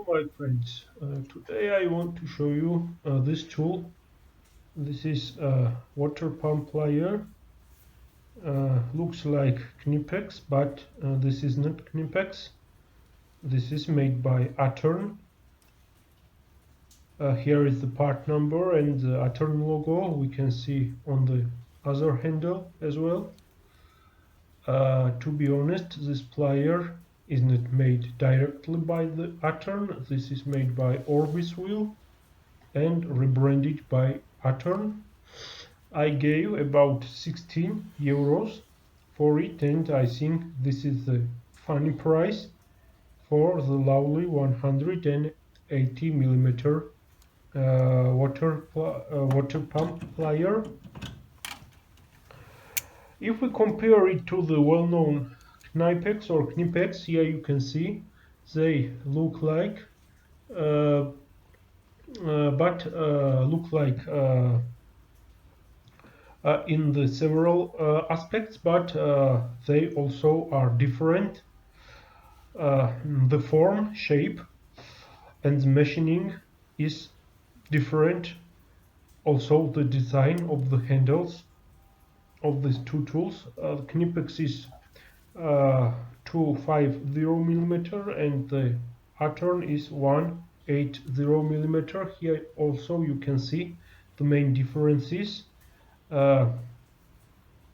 my friends, today I want to show you this tool. This is a water pump plier. Looks like Knipex, but this is not Knipex. This is made by Atorn. Here is the part number and the Atorn logo. We can see on the other handle as well. To be honest, this plier is not made directly by the Atorn. This is made by OrbisWill and rebranded by Atorn. I gave about 16 euros for it, and I think this is the funny price for the lovely 180 millimeter water pump plier. If we compare it to the well-known Knipex or Knipex, here you can see they look like in the several aspects, but they also are different. The form, shape, and the machining is different. Also, the design of the handles of these two tools. The Knipex is 250 millimeter, and the Atorn is 180 millimeter. Here also you can see the main differences.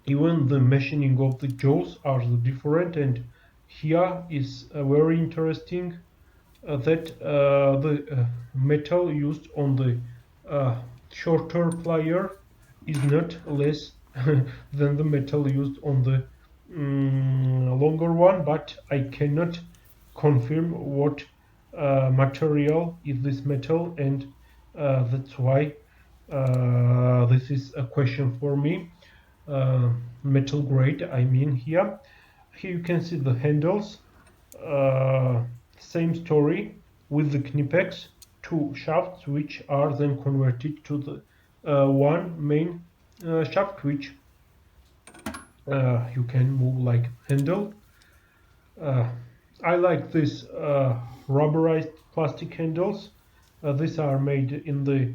Even the machining of the jaws are different, and here is very interesting that the metal used on the shorter plier is not less than the metal used on the longer one, but I cannot confirm what material is this metal, and that's why this is a question for me. Metal grade, I mean. Here you can see the handles. Same story with the Knipex, two shafts which are then converted to the one main shaft, which you can move like handle. I like this rubberized plastic handles. These are made in the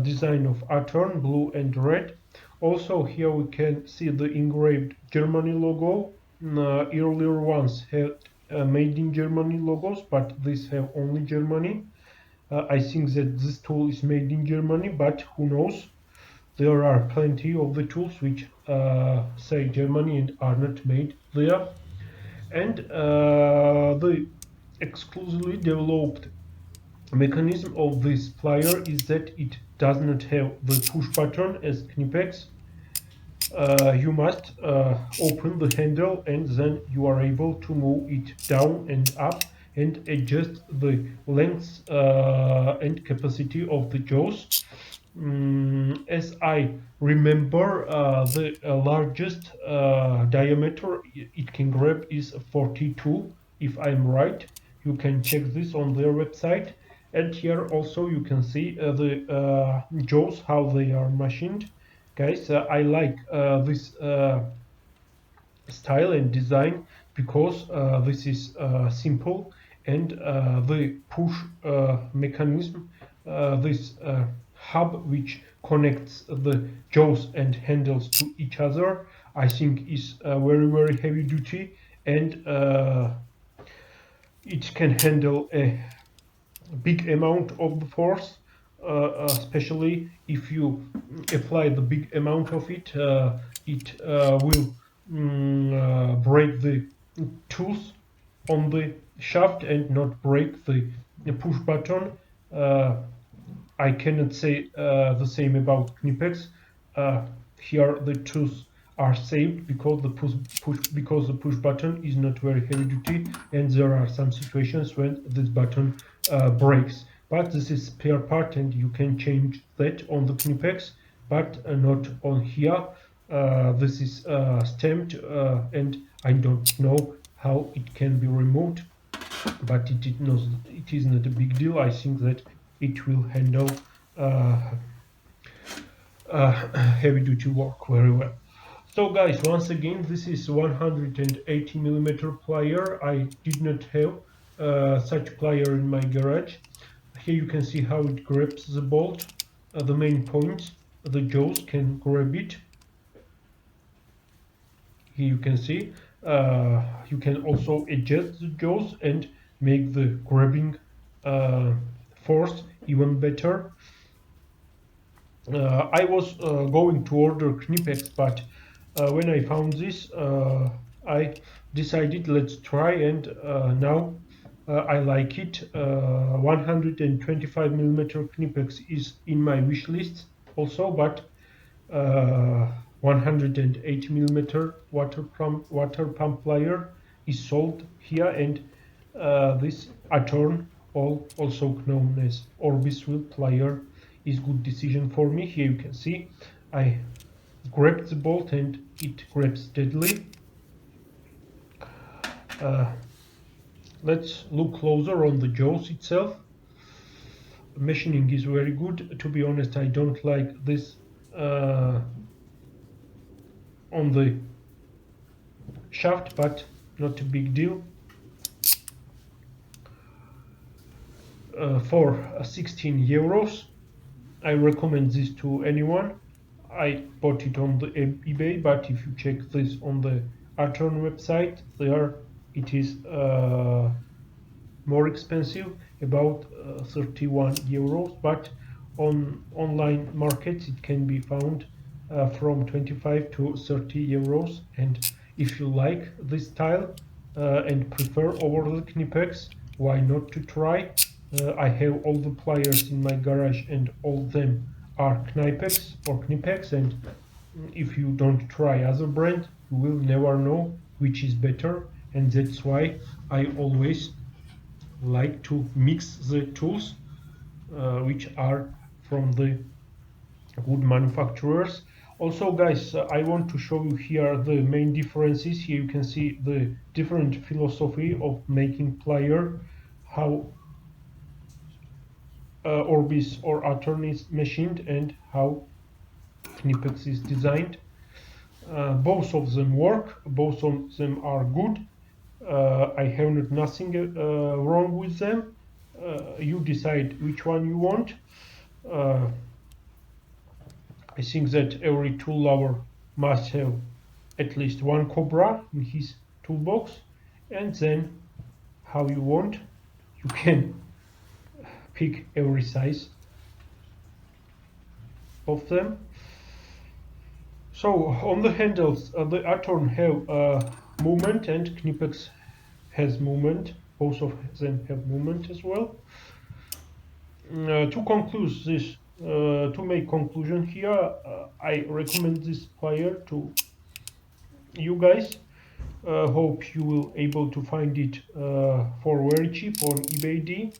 design of Atorn, blue and red. Also here we can see the engraved Germany logo. Earlier ones had made in Germany logos, but these have only Germany. I think that this tool is made in Germany, but who knows? There are plenty of the tools which say Germany and are not made there. And the exclusively developed mechanism of this plier is that it does not have the push button as Knipex. You must open the handle, and then you are able to move it down and up and adjust the length and capacity of the jaws. As I remember, the largest diameter it can grab is 42, if I'm right. You can check this on their website. And here also you can see the jaws, how they are machined. Guys, I like this style and design because this is simple, and the push mechanism, this hub which connects the jaws and handles to each other, I think is very heavy duty, and it can handle a big amount of the force, especially if you apply the big amount of it. It will break the tools on the shaft and not break the push button. I cannot say the same about Knipex. Here the tools are saved because the push button is not very heavy duty, and there are some situations when this button breaks. But this is spare part, and you can change that on the Knipex, but not on here. This is stamped, and I don't know how it can be removed, but it is not a big deal. I think that it will handle heavy duty work very well. So guys, once again, this is 180 millimeter plier. I did not have such plier in my garage. Here you can see how it grabs the bolt, the main point, the jaws can grab it. Here you can see you can also adjust the jaws and make the grabbing force even better. I was going to order Knipex, but when I found this, I decided let's try, and now I like it. 125mm Knipex is in my wish list also, but 180mm water pump plier is sold here, and this Atorn, also known as OrbisWill plier, is good decision for me. Here you can see I grabbed the bolt and it grabs steadily. Let's look closer on the jaws itself. Machining is very good. To be honest, I don't like this on the shaft, but not a big deal. For 16 euros, I recommend this to anyone. I bought it on the eBay, but if you check this on the Atorn website, there it is more expensive, about 31 euros, but on online markets it can be found from 25 to 30 euros. And if you like this style and prefer over the Knipex, why not to try? I have all the pliers in my garage and all of them are Knipex or Knipex, and if you don't try other brand, you will never know which is better, and that's why I always like to mix the tools which are from the good manufacturers. Also, guys, I want to show you here the main differences. Here you can see the different philosophy of making plier, how Orbis or Atorn is machined, and how Knipex is designed. Both of them work, both of them are good. I have nothing wrong with them. You decide which one you want. I think that every tool lover must have at least one Cobra in his toolbox, and then how you want, you can pick every size of them. So on the handles, the Atorn have movement and Knipex has movement. Both of them have movement as well. To conclude this, to make conclusion here, I recommend this plier to you guys. Hope you will able to find it for very cheap on eBay.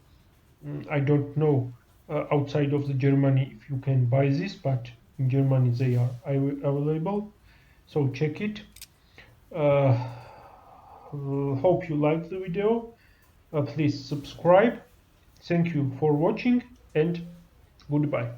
I don't know outside of the Germany if you can buy this, but in Germany they are available. So check it. Hope you liked the video. Please subscribe. Thank you for watching, and goodbye.